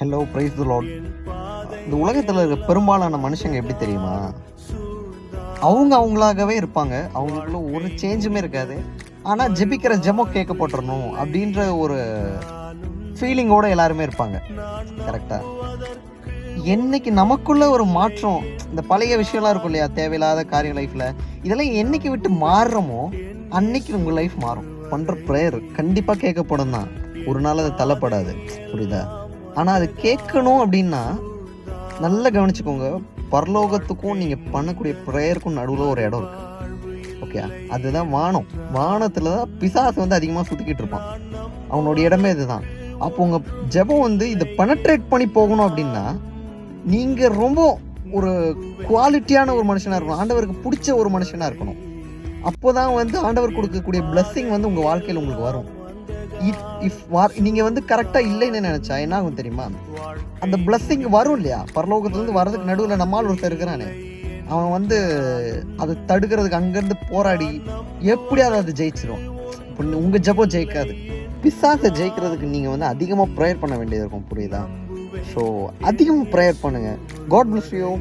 Hello, praise the Lord. இந்த உலகத்தில் இருக்க பெரும்பாலான மனுஷங்க எப்படி தெரியுமா? அவங்களாகவே இருப்பாங்க. அவங்களுக்குள்ள ஒரு சேஞ்சுமே இருக்காது. ஆனால் ஜெபிக்கிற ஜெபம் கேட்கப்பட்டுறணும் அப்படின்ற ஒரு ஃபீலிங்கோட எல்லாருமே இருப்பாங்க. கரெக்டா? என்னைக்கு நமக்குள்ள ஒரு மாற்றம், இந்த பழைய விஷயம்லாம் இருக்கும் இல்லையா, தேவையில்லாத காரியம் லைஃப்ல, இதெல்லாம் என்னைக்கு விட்டு மாறுறோமோ அன்னைக்கு உங்கள் லைஃப் மாறும். பண்ணுற ப்ரேயர் கண்டிப்பாக கேட்கப்படும் தான். ஒரு நாள் அது தள்ளப்படாது. புரியுதா? ஆனால் அது கேட்கணும் அப்படின்னா நல்லா கவனிச்சுக்கோங்க. பரலோகத்துக்கும் நீங்கள் பண்ணக்கூடிய ப்ரேயருக்கும் நடுவில் ஒரு இடம் இருக்குது. ஓகே, அதுதான் வானம். வானத்தில் தான் பிசாசு வந்து அதிகமாக சுற்றிக்கிட்டு இருப்பான். அவனுடைய இடமே இதுதான். அப்போ உங்கள் ஜெபம் வந்து இதை பெனட்ரேட் பண்ணி போகணும் அப்படின்னா நீங்கள் ரொம்ப ஒரு குவாலிட்டியான ஒரு மனுஷனாக இருக்கணும். ஆண்டவருக்கு பிடிச்ச ஒரு மனுஷனாக இருக்கணும். அப்போ தான் வந்து ஆண்டவர் கொடுக்கக்கூடிய பிளஸ்ஸிங் வந்து உங்கள் வாழ்க்கையில் உங்களுக்கு வரும். நீங்கள் வந்து கரெக்டாக இல்லைன்னு நினச்சா என்ன ஆகும் தெரியுமா? அந்த பிளஸ்ஸிங் வரும் இல்லையா, பரலோகத்துலேருந்து வர்றதுக்கு நடுவில் நம்மால் ஒருத்தர் இருக்கிறானே, அவன் வந்து அதை தடுக்கிறதுக்கு அங்கேருந்து போராடி எப்படியாவது அதை ஜெயிச்சிடும். இப்போ உங்கள் ஜெபம் ஜெயிக்காது. பிசாசை ஜெயிக்கிறதுக்கு நீங்கள் வந்து அதிகமாக ப்ரேயர் பண்ண வேண்டியது இருக்கும். புரியுதா? ஸோ அதிகமாக ப்ரேயர் பண்ணுங்கள். God bless you.